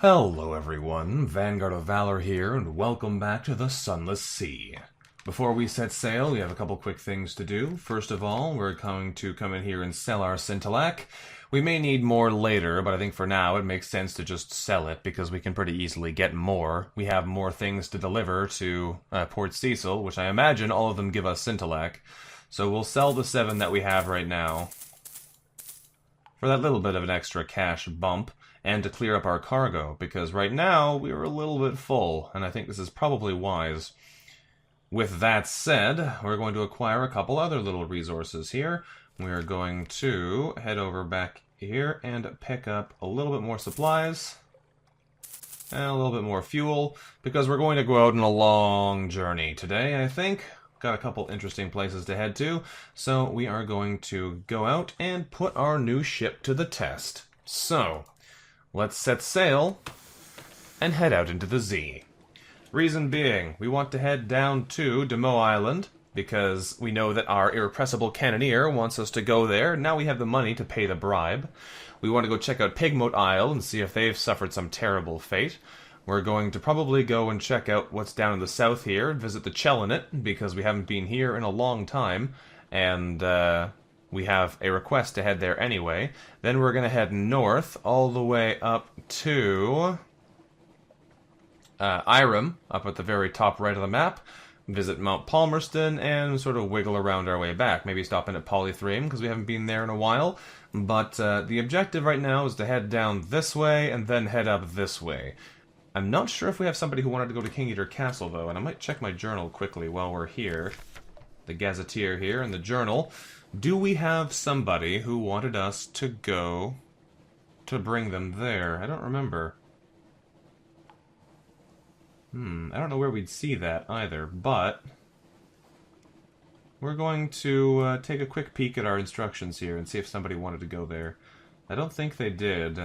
Hello everyone, VanguardOfValor here, and welcome back to the Sunless Sea. Before we set sail, we have a couple quick things to do. First of all, we're going to come in here and sell our Scintillac. We may need more later, but I think for now it makes sense to just sell it, because we can pretty easily get more. We have more things to deliver to Port Cecil, which I imagine all of them give us Scintillac. So we'll sell the 7 that we have right now for that little bit of an extra cash bump, and to clear up our cargo, because right now we're a little bit full, and I think this is probably wise. With that said, we're going to acquire a couple other little resources here. We're going to head over back here and pick up a little bit more supplies, and a little bit more fuel, because we're going to go out on a long journey today, I think. Got a couple interesting places to head to, so we are going to go out and put our new ship to the test. So, let's set sail and head out into the Z. Reason being, we want to head down to Demo Island, because we know that our Irrepressible Cannoneer wants us to go there. Now we have the money to pay the bribe. We want to go check out Pigmoat Isle and see if they've suffered some terrible fate. We're going to probably go and check out what's down in the south here, and visit the Chelinet, because we haven't been here in a long time, and we have a request to head there anyway. Then we're going to head north all the way up to Irem, up at the very top right of the map, visit Mount Palmerston, and sort of wiggle around our way back. Maybe stop in at Polythreme, because we haven't been there in a while. But the objective right now is to head down this way, and then head up this way. I'm not sure if we have somebody who wanted to go to King Eater Castle, though, and I might check my journal quickly while we're here. The Gazetteer here in the journal. Do we have somebody who wanted us to go to bring them there? I don't remember. I don't know where we'd see that either, but we're going to take a quick peek at our instructions here and see if somebody wanted to go there. I don't think they did.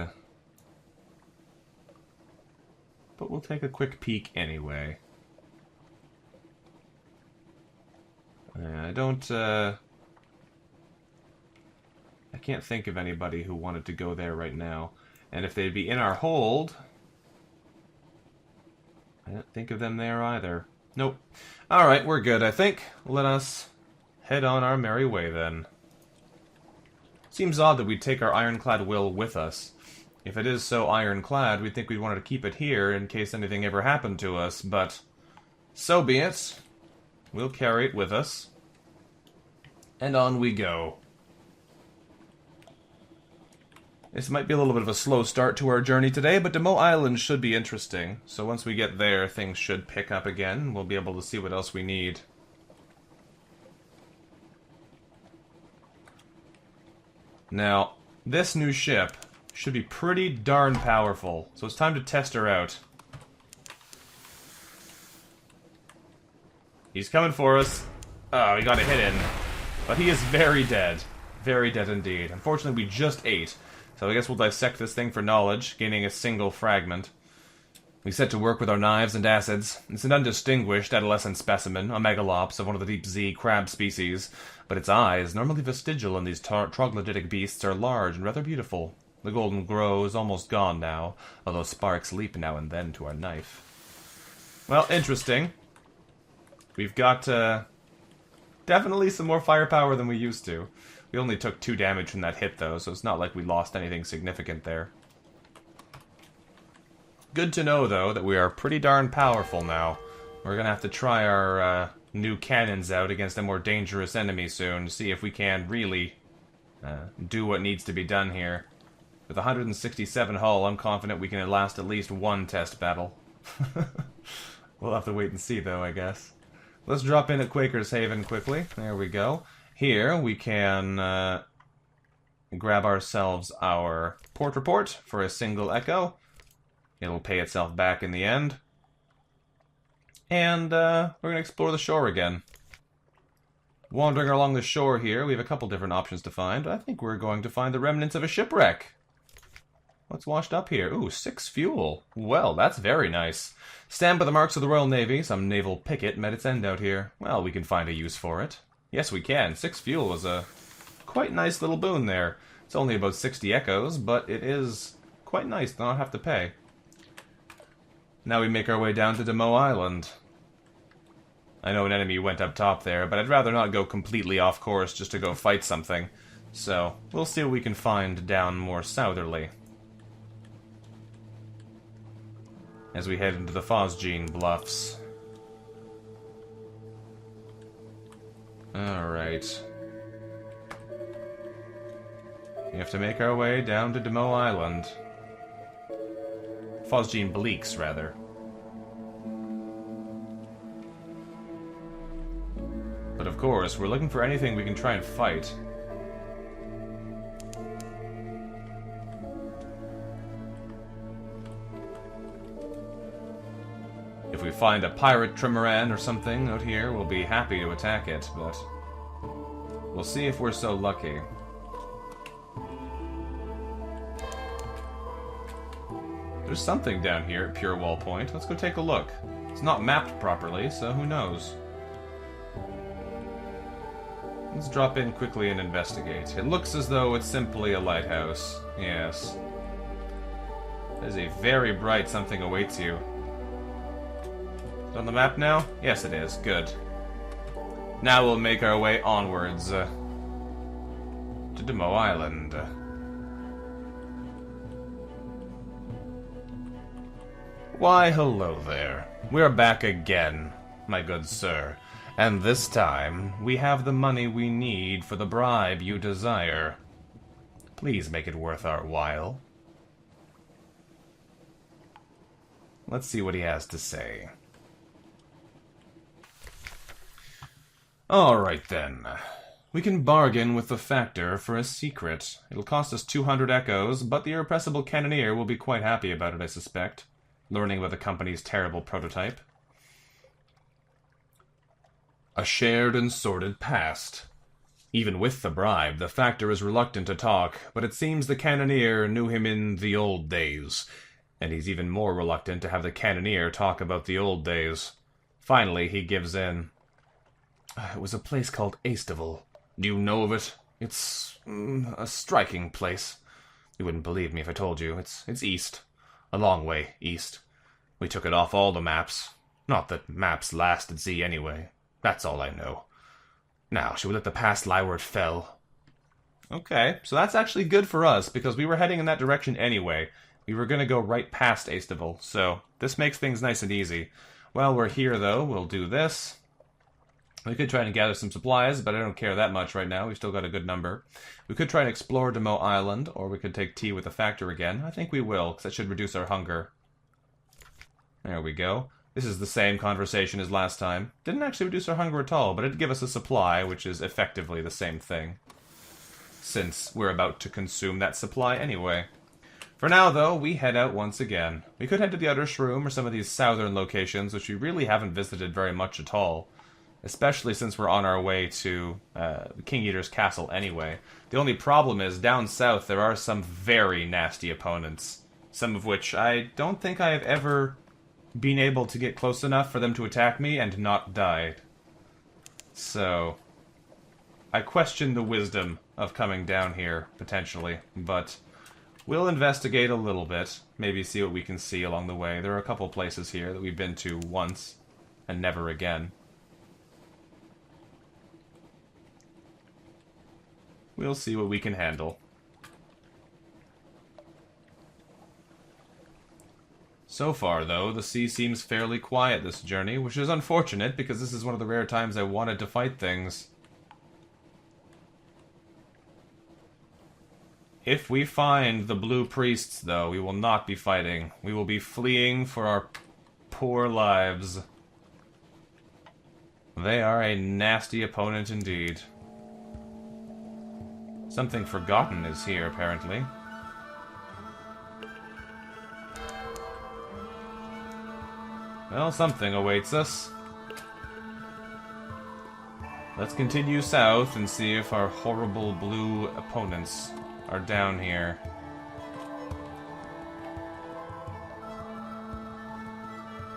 But we'll take a quick peek anyway. I can't think of anybody who wanted to go there right now. And if they'd be in our hold, I don't think of them there either. Nope. Alright, we're good, I think. Let us head on our merry way, then. Seems odd that we'd take our ironclad will with us. If it is so ironclad, we'd think we'd wanted to keep it here in case anything ever happened to us, but so be it. We'll carry it with us. And on we go. This might be a little bit of a slow start to our journey today, but Demo Island should be interesting. So once we get there, things should pick up again. We'll be able to see what else we need. Now, this new ship should be pretty darn powerful, so it's time to test her out. He's coming for us. Oh, he got a hit in. But he is very dead. Very dead indeed. Unfortunately, we just ate, so I guess we'll dissect this thing for knowledge, gaining a single fragment. We set to work with our knives and acids. It's an undistinguished adolescent specimen, a megalops of one of the deep Z crab species, but its eyes, normally vestigial in these troglodytic beasts, are large and rather beautiful. The golden glow is almost gone now, although sparks leap now and then to our knife. Well, interesting. We've got, definitely some more firepower than we used to. We only took 2 damage from that hit, though, so it's not like we lost anything significant there. Good to know, though, that we are pretty darn powerful now. We're gonna have to try our, new cannons out against a more dangerous enemy soon, to see if we can really, do what needs to be done here. With 167 hull, I'm confident we can last at least 1 test battle. We'll have to wait and see, though, I guess. Let's drop in at Quaker's Haven quickly. There we go. Here, we can grab ourselves our port report for a single echo. It'll pay itself back in the end. And we're going to explore the shore again. Wandering along the shore here, we have a couple different options to find. I think we're going to find the remnants of a shipwreck. What's washed up here? Ooh, 6 fuel. Well, that's very nice. Stand by the marks of the Royal Navy. Some naval picket met its end out here. Well, we can find a use for it. Yes, we can. 6 fuel is a quite nice little boon there. It's only about 60 echoes, but it is quite nice to not have to pay. Now we make our way down to Demo Island. I know an enemy went up top there, but I'd rather not go completely off course just to go fight something. So, we'll see what we can find down more southerly. As we head into the Phosgene Bluffs. Alright. We have to make our way down to Demo Island. Phosgene Bleaks, rather. But of course, we're looking for anything we can try and fight. If we find a pirate trimaran or something out here, we'll be happy to attack it, but we'll see if we're so lucky. There's something down here at Pure Wall Point. Let's go take a look. It's not mapped properly, so who knows? Let's drop in quickly and investigate. It looks as though it's simply a lighthouse. Yes. There's a very bright something awaits you. Is it on the map now? Yes, it is. Good. Now we'll make our way onwards to Demo Island. Why, hello there. We're back again, my good sir. And this time, we have the money we need for the bribe you desire. Please make it worth our while. Let's see what he has to say. Alright then. We can bargain with the Factor for a secret. It'll cost us 200 echoes, but the Irrepressible Cannoneer will be quite happy about it, I suspect. Learning about the company's terrible prototype. A shared and sordid past. Even with the bribe, the Factor is reluctant to talk, but it seems the Cannoneer knew him in the old days, and he's even more reluctant to have the Cannoneer talk about the old days. Finally, he gives in. It was a place called Aestival. Do you know of it? It's a striking place. You wouldn't believe me if I told you. It's east. A long way east. We took it off all the maps. Not that maps last at sea anyway. That's all I know. Now, should we let the past lie where it fell? Okay, so that's actually good for us, because we were heading in that direction anyway. We were going to go right past Aestival, so this makes things nice and easy. While we're here, though, we'll do this. We could try and gather some supplies, but I don't care that much right now. We've still got a good number. We could try and explore Demo Island, or we could take tea with the Factor again. I think we will, because that should reduce our hunger. There we go. This is the same conversation as last time. Didn't actually reduce our hunger at all, but it'd give us a supply, which is effectively the same thing. Since we're about to consume that supply anyway. For now, though, we head out once again. We could head to the Outer Shroom or some of these southern locations, which we really haven't visited very much at all. Especially since we're on our way to King Eater's castle anyway. The only problem is, down south there are some very nasty opponents. Some of which I don't think I have ever been able to get close enough for them to attack me and not die. So, I question the wisdom of coming down here, potentially. But we'll investigate a little bit. Maybe see what we can see along the way. There are a couple places here that we've been to once and never again. We'll see what we can handle. So far, though, the sea seems fairly quiet this journey, which is unfortunate because this is one of the rare times I wanted to fight things. If we find the Blue Priests, though, we will not be fighting. We will be fleeing for our poor lives. They are a nasty opponent indeed. Something forgotten is here, apparently. Well, something awaits us. Let's continue south and see if our horrible blue opponents are down here.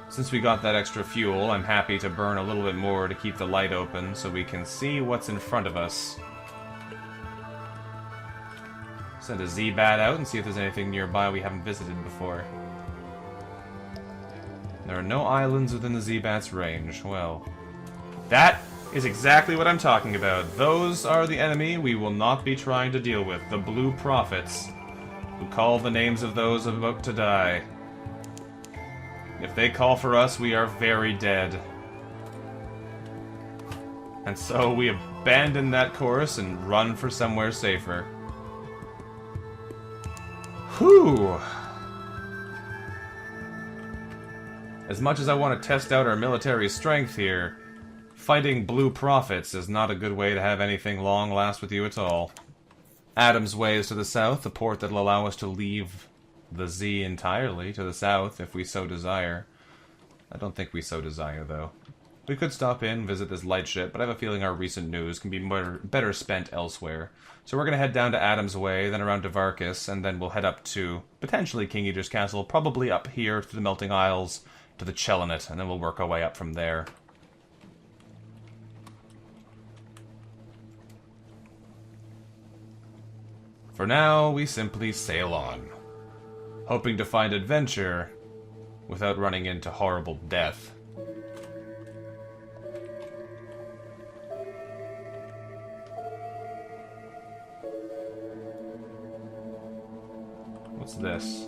Since we got that extra fuel, I'm happy to burn a little bit more to keep the light open so we can see what's in front of us. Send a Z-Bat out and see if there's anything nearby we haven't visited before. There are no islands within the Z-Bat's range. Well, that is exactly what I'm talking about. Those are the enemy we will not be trying to deal with. The Blue Prophets, who call the names of those about to die. If they call for us, we are very dead. And so we abandon that course and run for somewhere safer. Whew! As much as I want to test out our military strength here, fighting Blue Prophets is not a good way to have anything long last with you at all. Adams Way is to the south, a port that'll allow us to leave the Z entirely to the south if we so desire. I don't think we so desire, though. We could stop in, visit this lightship, but I have a feeling our recent news can be better spent elsewhere. So we're going to head down to Adams Way, then around to Varkas, and then we'll head up to, potentially, King Eater's Castle, probably up here to the Melting Isles, to the Chelinet, and then we'll work our way up from there. For now, we simply sail on, hoping to find adventure without running into horrible death. What's this?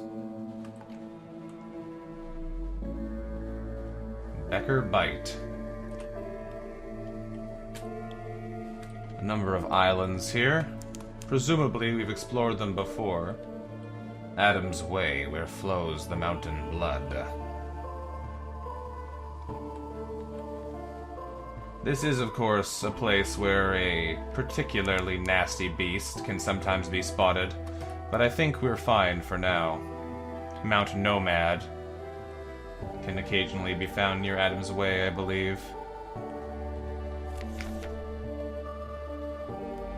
Becker Bight. A number of islands here. Presumably we've explored them before. Adams Way, where flows the mountain blood. This is, of course, a place where a particularly nasty beast can sometimes be spotted, but I think we're fine for now. Mount Nomad can occasionally be found near Adams Way, I believe.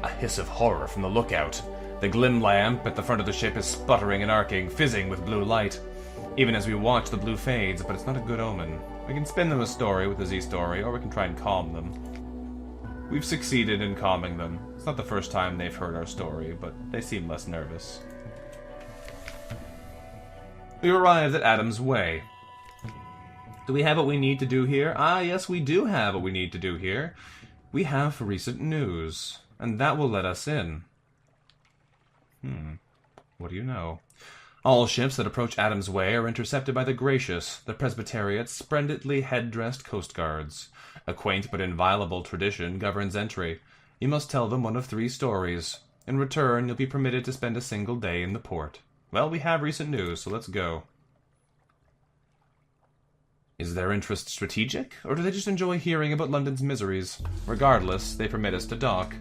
A hiss of horror from the lookout. The glim lamp at the front of the ship is sputtering and arcing, fizzing with blue light. Even as we watch, the blue fades, but it's not a good omen. We can spin them a story with the Z-story, or we can try and calm them. We've succeeded in calming them. It's not the first time they've heard our story, but they seem less nervous. We arrived at Adams Way. Do we have what we need to do here? Ah, yes, we do have what we need to do here. We have recent news, and that will let us in. What do you know? All ships that approach Adams Way are intercepted by the Gracious, the Presbyteriate's splendidly head-dressed coast guards. A quaint but inviolable tradition governs entry. You must tell them one of 3 stories. In return, you'll be permitted to spend a single day in the port. Well, we have recent news, so let's go. Is their interest strategic, or do they just enjoy hearing about London's miseries? Regardless, they permit us to dock.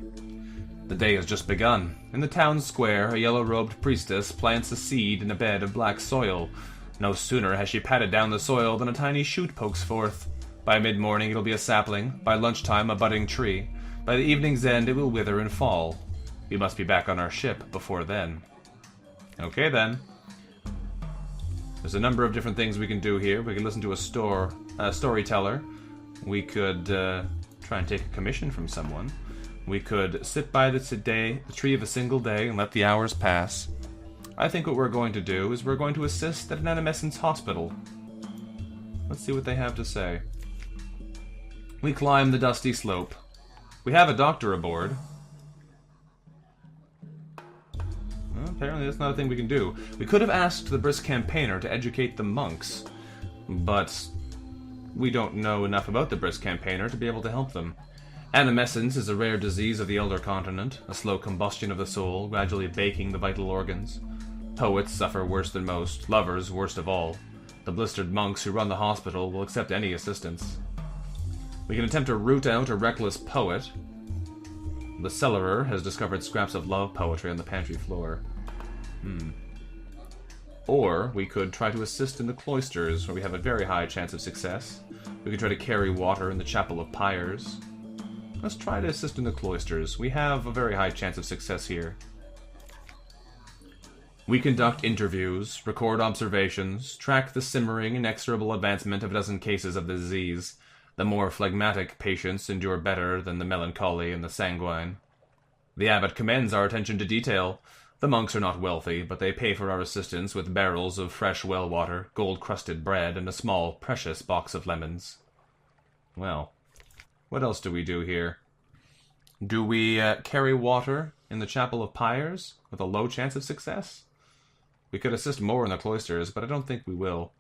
The day has just begun. In the town square, a yellow-robed priestess plants a seed in a bed of black soil. No sooner has she patted down the soil than a tiny shoot pokes forth. By mid-morning it'll be a sapling, by lunchtime a budding tree. By the evening's end it will wither and fall. We must be back on our ship before then. Okay then. There's a number of different things we can do here. We can listen to a storyteller. We could try and take a commission from someone. We could sit by the tree of a single day and let the hours pass. I think what we're going to do is we're going to assist at an animescence hospital. Let's see what they have to say. We climb the dusty slope. We have a doctor aboard. Well, apparently that's not a thing we can do. We could have asked the brisk campaigner to educate the monks, but we don't know enough about the brisk campaigner to be able to help them. Animescence is a rare disease of the Elder Continent, a slow combustion of the soul, gradually baking the vital organs. Poets suffer worse than most, lovers worst of all. The blistered monks who run the hospital will accept any assistance. We can attempt to root out a reckless poet. The cellarer has discovered scraps of love poetry on the pantry floor. Or we could try to assist in the cloisters, where we have a very high chance of success. We could try to carry water in the Chapel of Pyres. Let's try to assist in the cloisters. We have a very high chance of success here. We conduct interviews, record observations, track the simmering, inexorable advancement of a dozen cases of the disease. The more phlegmatic patients endure better than the melancholy and the sanguine. The abbot commends our attention to detail. The monks are not wealthy, but they pay for our assistance with barrels of fresh well water, gold-crusted bread, and a small, precious box of lemons. Well, what else do we do here? Do we carry water in the Chapel of Pyres with a low chance of success? We could assist more in the cloisters, but I don't think we will.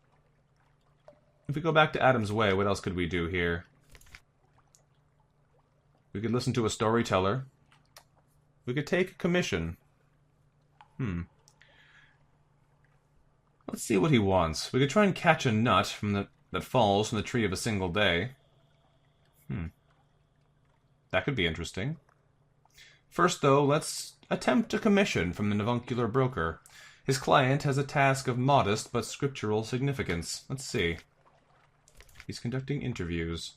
If we go back to Adam's Way, what else could we do here? We could listen to a storyteller. We could take a commission. Let's see what he wants. We could try and catch a nut that falls from the tree of a single day. That could be interesting. First, though, let's attempt a commission from the avuncular broker. His client has a task of modest but scriptural significance. Let's see. He's conducting interviews.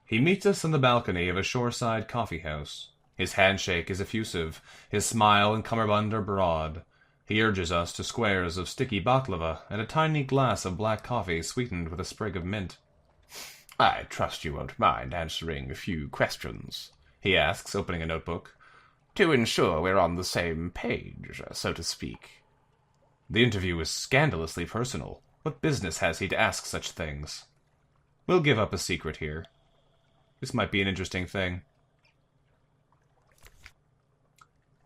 He meets us on the balcony of a shoreside coffee house. His handshake is effusive. His smile and cummerbund are broad. He urges us to squares of sticky baklava and a tiny glass of black coffee sweetened with a sprig of mint. "I trust you won't mind answering a few questions," he asks, opening a notebook, "to ensure we're on the same page, so to speak." The interview is scandalously personal. What business has he to ask such things? We'll give up a secret here. This might be an interesting thing.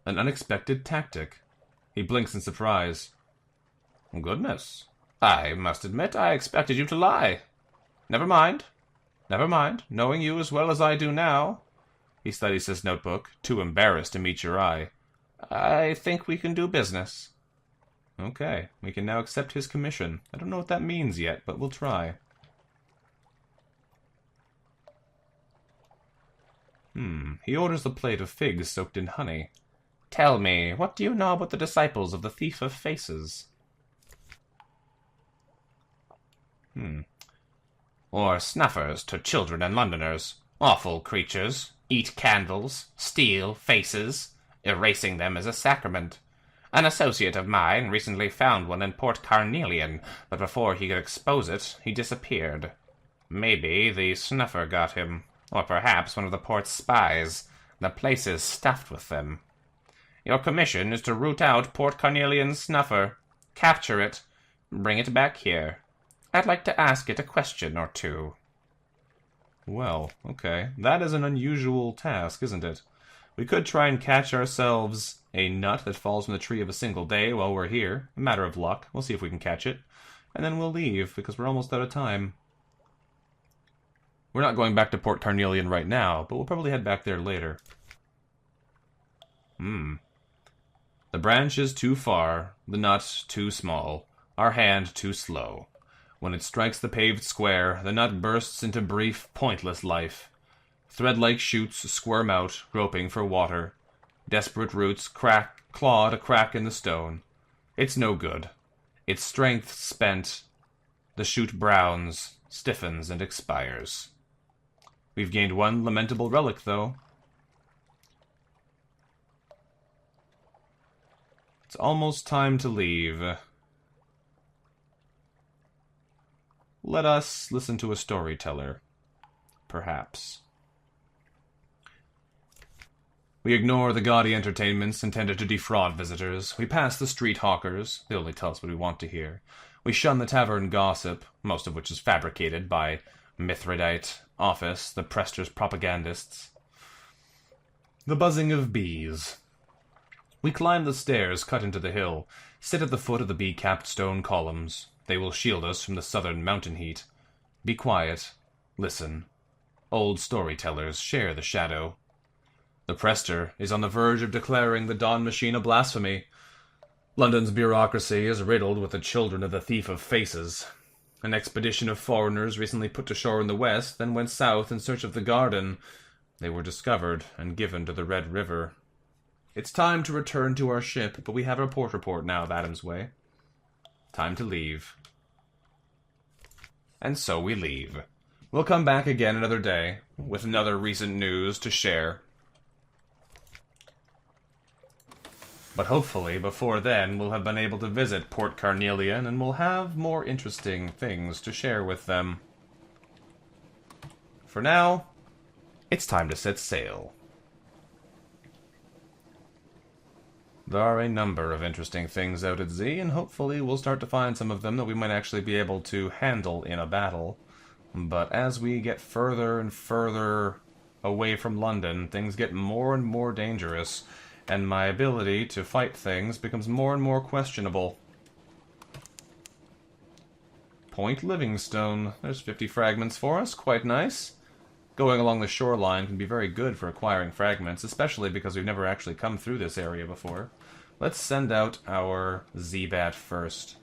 An unexpected tactic. He blinks in surprise. "Goodness. I must admit I expected you to lie. Never mind. Never mind. Knowing you as well as I do now," he studies his notebook, too embarrassed to meet your eye, "I think we can do business." Okay, we can now accept his commission. I don't know what that means yet, but we'll try. He orders a plate of figs soaked in honey. "Tell me, what do you know about the disciples of the Thief of Faces?" "Or snuffers to children and Londoners. Awful creatures. Eat candles, steal faces. Erasing them is a sacrament. An associate of mine recently found one in Port Carnelian, but before he could expose it, he disappeared. Maybe the snuffer got him, or perhaps one of the port's spies. The place is stuffed with them. Your commission is to root out Port Carnelian's snuffer, capture it, bring it back here. I'd like to ask it a question or two." Well, okay. That is an unusual task, isn't it? We could try and catch ourselves a nut that falls from the tree of a single day while we're here. A matter of luck. We'll see if we can catch it. And then we'll leave, because we're almost out of time. We're not going back to Port Carnelian right now, but we'll probably head back there later. The branch is too far, the nut too small, our hand too slow. When it strikes the paved square, the nut bursts into brief, pointless life. Thread-like shoots squirm out, groping for water. Desperate roots claw a crack in the stone. It's no good. Its strength spent. The shoot browns, stiffens, and expires. We've gained one lamentable relic, though. It's almost time to leave. Let us listen to a storyteller. Perhaps. We ignore the gaudy entertainments intended to defraud visitors. We pass the street hawkers. They only tell us what we want to hear. We shun the tavern gossip, most of which is fabricated by Mithridite, Office, the Prester's propagandists. The buzzing of bees. We climb the stairs cut into the hill, sit at the foot of the bee-capped stone columns. They will shield us from the southern mountain heat. Be quiet. Listen. Old storytellers share the shadow. The Prester is on the verge of declaring the Dawn Machine a blasphemy. London's bureaucracy is riddled with the children of the Thief of Faces. An expedition of foreigners recently put to shore in the west, then went south in search of the garden. They were discovered and given to the Red River. It's time to return to our ship, but we have a port report now of Adam's Way. Time to leave. And so we leave. We'll come back again another day, with another recent news to share. But hopefully, before then, we'll have been able to visit Port Carnelian, and we'll have more interesting things to share with them. For now, it's time to set sail. There are a number of interesting things out at Z, and hopefully we'll start to find some of them that we might actually be able to handle in a battle. But as we get further and further away from London, things get more and more dangerous, and my ability to fight things becomes more and more questionable. Point Livingstone. There's 50 fragments for us. Quite nice. Going along the shoreline can be very good for acquiring fragments, especially because we've never actually come through this area before. Let's send out our Z-Bat first.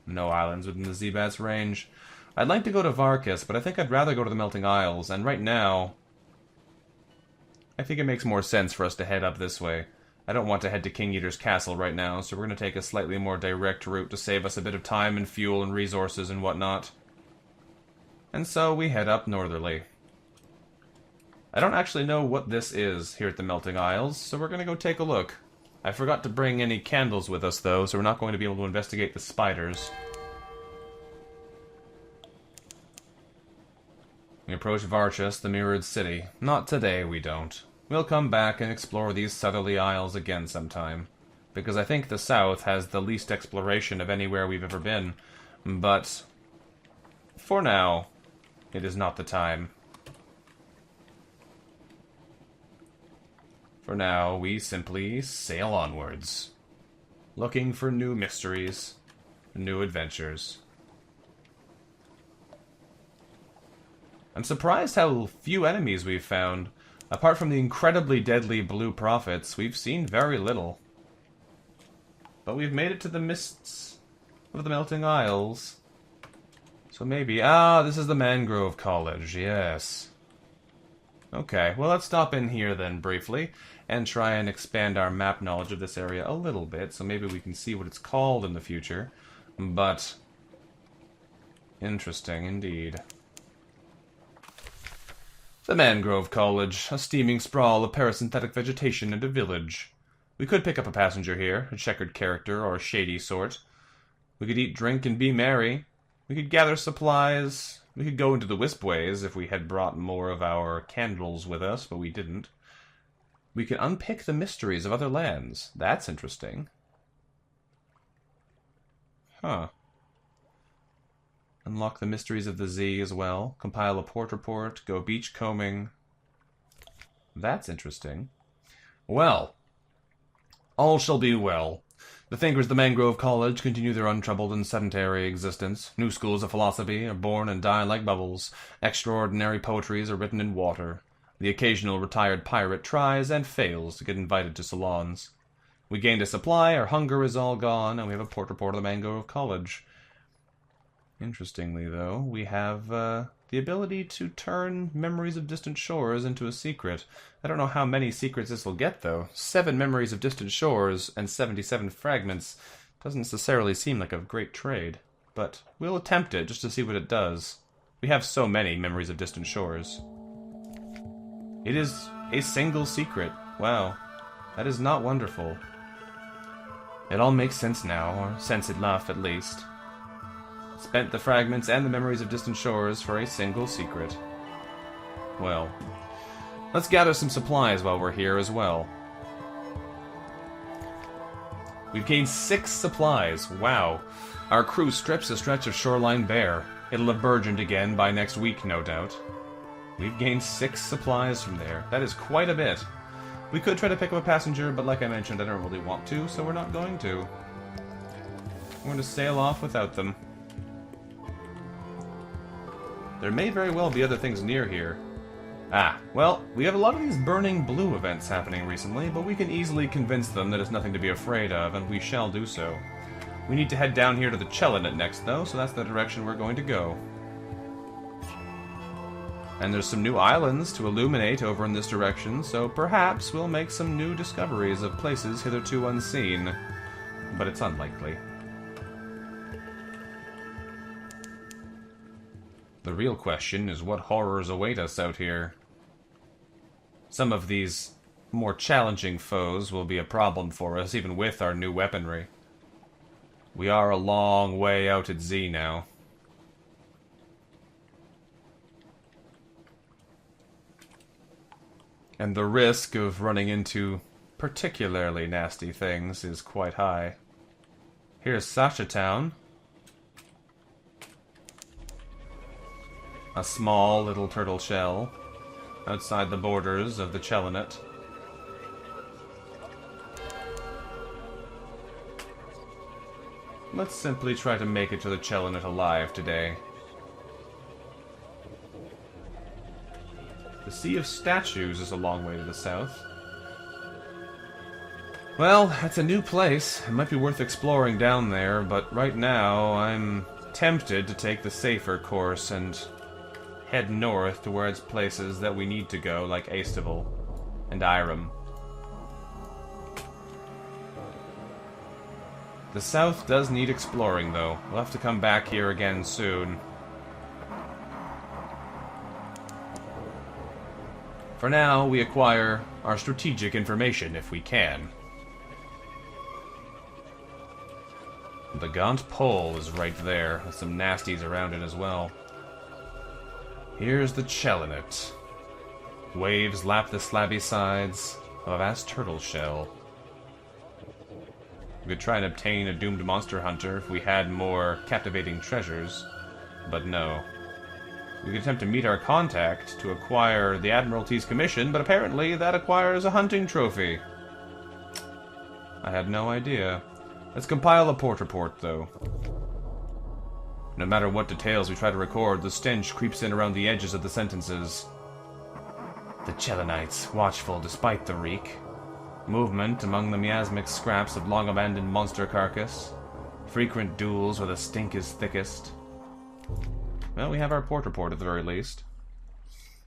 No islands within the Z-Bat's range. I'd like to go to Varkas, but I think I'd rather go to the Melting Isles, and right now I think it makes more sense for us to head up this way. I don't want to head to King Eater's castle right now, so we're going to take a slightly more direct route to save us a bit of time and fuel and resources and whatnot. And so we head up northerly. I don't actually know what this is here at the Melting Isles, so we're going to go take a look. I forgot to bring any candles with us, though, so we're not going to be able to investigate the spiders. We approach Varchas, the Mirrored City. Not today, we don't. We'll come back and explore these southerly isles again sometime, because I think the south has the least exploration of anywhere we've ever been. But for now, it is not the time. For now, we simply sail onwards, looking for new mysteries, new adventures. I'm surprised how few enemies we've found. Apart from the incredibly deadly blue prophets, we've seen very little. But we've made it to the mists of the Melting Isles. So maybe... Ah, this is the Mangrove College, yes. Okay, well let's stop in here then briefly, and try and expand our map knowledge of this area a little bit, so maybe we can see what it's called in the future. But... interesting indeed. The Mangrove College, a steaming sprawl of parasynthetic vegetation and a village. We could pick up a passenger here, a checkered character or a shady sort. We could eat, drink, and be merry. We could gather supplies. We could go into the Wispways if we had brought more of our candles with us, but we didn't. We can unpick the mysteries of other lands. That's interesting. Huh. Unlock the mysteries of the Z as well. Compile a port report. Go beach combing. That's interesting. Well, all shall be well. The thinkers of the Mangrove College continue their untroubled and sedentary existence. New schools of philosophy are born and die like bubbles. Extraordinary poetries are written in water. The occasional retired pirate tries and fails to get invited to salons. We gained a supply, our hunger is all gone, and we have a port report of the Mangrove College. Interestingly, though, we have the ability to turn memories of distant shores into a secret. I don't know how many secrets this will get, though. 7 memories of distant shores and 77 fragments doesn't necessarily seem like a great trade. But we'll attempt it just to see what it does. We have so many memories of distant shores. It is a single secret. Wow. That is not wonderful. It all makes sense now, or sense enough at least. Spent the fragments and the memories of distant shores for a single secret. Well, let's gather some supplies while we're here as well. We've gained 6 supplies. Wow. Our crew strips a stretch of shoreline bare. It'll have burgeoned again by next week, no doubt. We've gained 6 supplies from there. That is quite a bit. We could try to pick up a passenger, but like I mentioned, I don't really want to, so we're not going to. We're going to sail off without them. There may very well be other things near here. Ah, well, we have a lot of these burning blue events happening recently, but we can easily convince them that it's nothing to be afraid of, and we shall do so. We need to head down here to the Chelinet next, though, so that's the direction we're going to go. And there's some new islands to illuminate over in this direction, so perhaps we'll make some new discoveries of places hitherto unseen. But it's unlikely. The real question is what horrors await us out here. Some of these more challenging foes will be a problem for us, even with our new weaponry. We are a long way out at Z now. And the risk of running into particularly nasty things is quite high. Here's Sasha Town. A small little turtle shell outside the borders of the Chelinet. Let's simply try to make it to the Chelinet alive today. The Sea of Statues is a long way to the south. Well, that's a new place. It might be worth exploring down there, but right now I'm tempted to take the safer course and head north towards places that we need to go, like Aestival and Irem. The south does need exploring, though. We'll have to come back here again soon. For now, we acquire our strategic information if we can. The Gaunt Pole is right there, with some nasties around it as well. Here's the Chelinet. Waves lap the slabby sides of a vast turtle shell. We could try and obtain a doomed monster hunter if we had more captivating treasures, but no. We could attempt to meet our contact to acquire the Admiralty's commission, but apparently that acquires a hunting trophy. I had no idea. Let's compile a port report, though. No matter what details we try to record, the stench creeps in around the edges of the sentences. The Chelonites, watchful despite the reek. Movement among the miasmic scraps of long-abandoned monster carcass. Frequent duels where the stink is thickest. Well, we have our port report at the very least.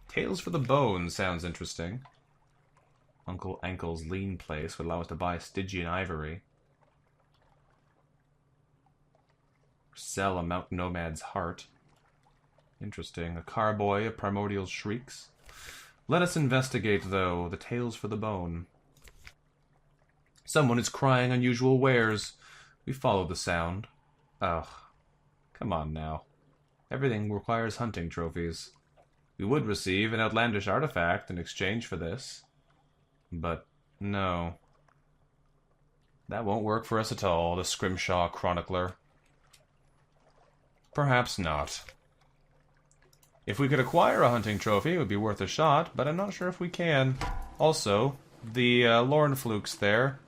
Tales for the Bone sounds interesting. Uncle Ankle's lean place would allow us to buy Stygian ivory. Sell a mountain nomad's heart. Interesting. A carboy of primordial shrieks. Let us investigate, though, the Tales for the Bone. Someone is crying unusual wares. We follow the sound. Ugh. Come on now. Everything requires hunting trophies. We would receive an outlandish artifact in exchange for this. But no. That won't work for us at all, the Scrimshaw Chronicler. Perhaps not. If we could acquire a hunting trophy, it would be worth a shot, but I'm not sure if we can. Also, the Lornflukes there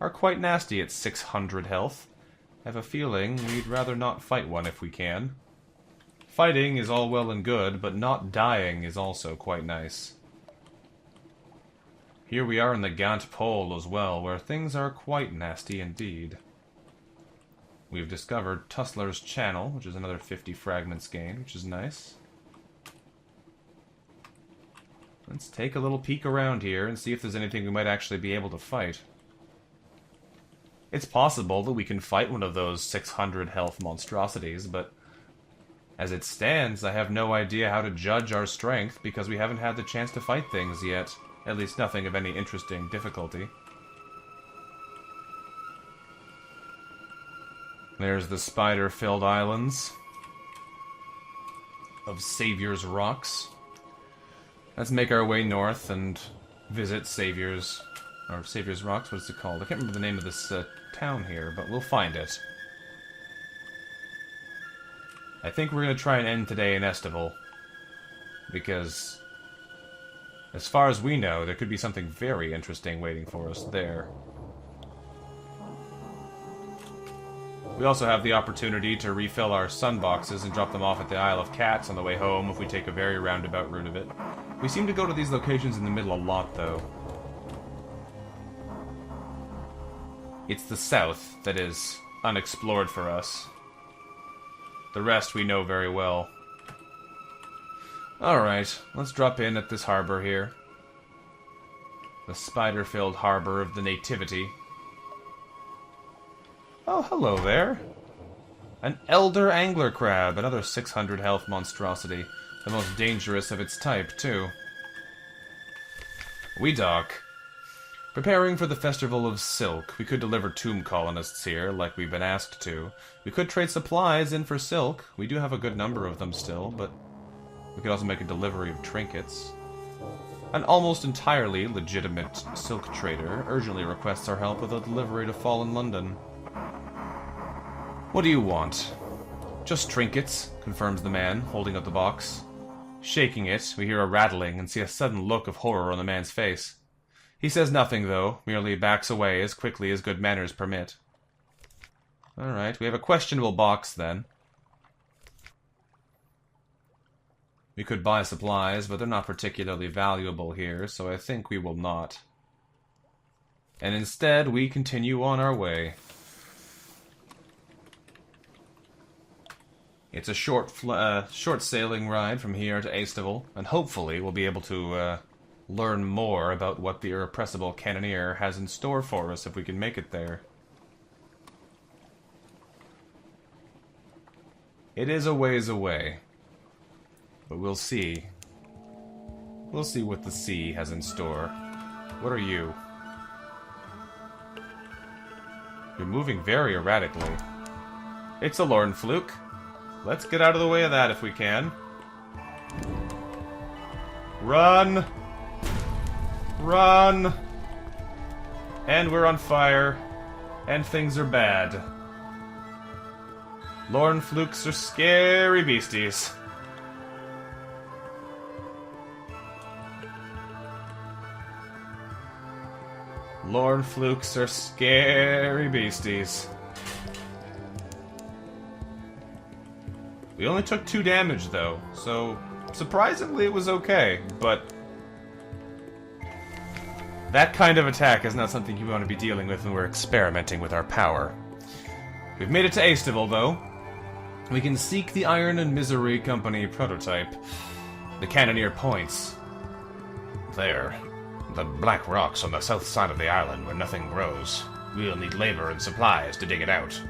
are quite nasty at 600 health. I have a feeling we'd rather not fight one if we can. Fighting is all well and good, but not dying is also quite nice. Here we are in the Gaunt Pole as well, where things are quite nasty indeed. We've discovered Tussler's Channel, which is another 50 fragments gained, which is nice. Let's take a little peek around here and see if there's anything we might actually be able to fight. It's possible that we can fight one of those 600 health monstrosities, but as it stands, I have no idea how to judge our strength because we haven't had the chance to fight things yet. At least nothing of any interesting difficulty. There's the spider-filled islands of Savior's Rocks. Let's make our way north and visit Savior's Rocks. What is it called? I can't remember the name of this town here, but we'll find it. I think we're going to try and end today in Aestival, because as far as we know, there could be something very interesting waiting for us there. We also have the opportunity to refill our sun boxes and drop them off at the Isle of Cats on the way home if we take a very roundabout route of it. We seem to go to these locations in the middle a lot, though. It's the south that is unexplored for us. The rest we know very well. Alright, let's drop in at this harbor here. The spider-filled harbor of the Nativity. Oh, hello there. An elder angler crab, another 600 health monstrosity. The most dangerous of its type, too. We dock. Preparing for the Festival of Silk. We could deliver tomb colonists here, like we've been asked to. We could trade supplies in for silk. We do have a good number of them still, but we could also make a delivery of trinkets. An almost entirely legitimate silk trader urgently requests our help with a delivery to Fallen London. What do you want? Just trinkets, confirms the man, holding up the box. Shaking it, we hear a rattling and see a sudden look of horror on the man's face. He says nothing, though, merely backs away as quickly as good manners permit. Alright, we have a questionable box, then. We could buy supplies, but they're not particularly valuable here, so I think we will not. And instead, we continue on our way. It's a short sailing ride from here to Aestival, and hopefully we'll be able to learn more about what the Irrepressible Cannoneer has in store for us if we can make it there. It is a ways away, but we'll see. We'll see what the sea has in store. What are you? You're moving very erratically. It's a Lorn fluke. Let's get out of the way of that if we can. Run! Run! And we're on fire. And things are bad. Lorn flukes are scary beasties. Lorn flukes are scary beasties. We only took 2 damage, though, so surprisingly it was okay, but that kind of attack is not something you want to be dealing with when we're experimenting with our power. We've made it to Aestival, though. We can seek the Iron and Misery Company prototype. The Cannoneer points. There. The black rocks on the south side of the island where nothing grows. We'll need labor and supplies to dig it out.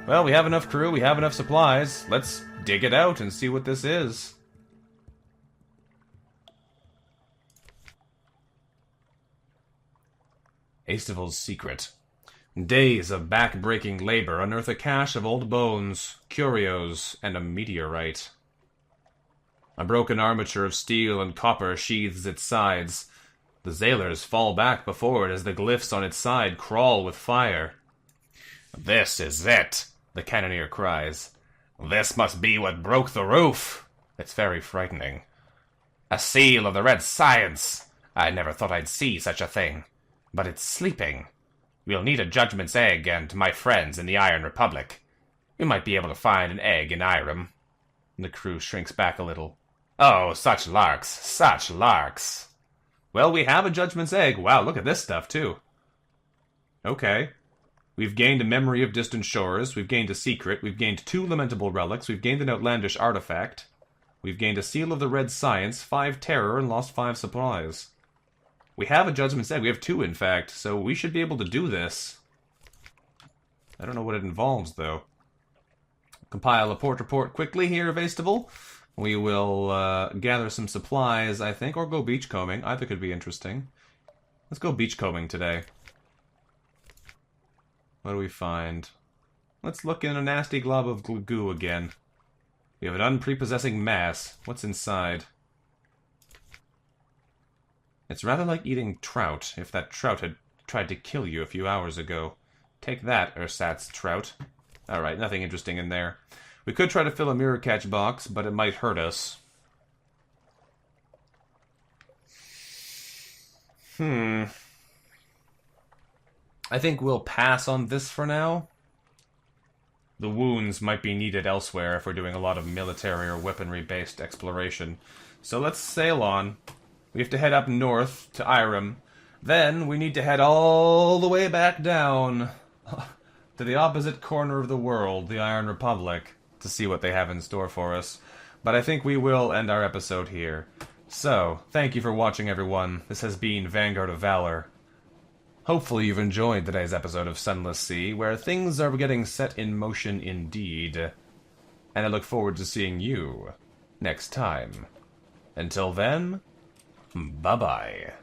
Well, we have enough crew, we have enough supplies. Let's dig it out and see what this is. Aestival's secret. Days of back-breaking labor unearth a cache of old bones, curios, and a meteorite. A broken armature of steel and copper sheathes its sides. The sailors fall back before it as the glyphs on its side crawl with fire. "This is it," the Cannoneer cries. "This must be what broke the roof." It's very frightening. "A seal of the Red Science! I never thought I'd see such a thing. But it's sleeping. We'll need a Judgment's Egg and my friends in the Iron Republic. We might be able to find an egg in Irem." The crew shrinks back a little. "Oh, such larks, such larks." Well, we have a Judgment's Egg. Wow, look at this stuff, too. Okay. We've gained a Memory of Distant Shores, we've gained a Secret, we've gained 2 Lamentable Relics, we've gained an Outlandish Artifact, we've gained a Seal of the Red Science, 5 Terror, and lost 5 supplies. We have a Judgment's Egg, we have 2 in fact, so we should be able to do this. I don't know what it involves, though. Compile a port report quickly here of Aestival. We will gather some supplies, I think, or go beachcombing. Either could be interesting. Let's go beachcombing today. What do we find? Let's look in a nasty glob of goo again. We have an unprepossessing mass. What's inside? It's rather like eating trout, if that trout had tried to kill you a few hours ago. Take that, ersatz trout. Alright, nothing interesting in there. We could try to fill a mirror catch box, but it might hurt us. I think we'll pass on this for now. The wounds might be needed elsewhere if we're doing a lot of military or weaponry-based exploration. So let's sail on. We have to head up north to Irem. Then we need to head all the way back down to the opposite corner of the world, the Iron Republic, to see what they have in store for us. But I think we will end our episode here. So, thank you for watching, everyone. This has been Vanguard of Valor. Hopefully you've enjoyed today's episode of Sunless Sea, where things are getting set in motion indeed. And I look forward to seeing you next time. Until then, bye-bye.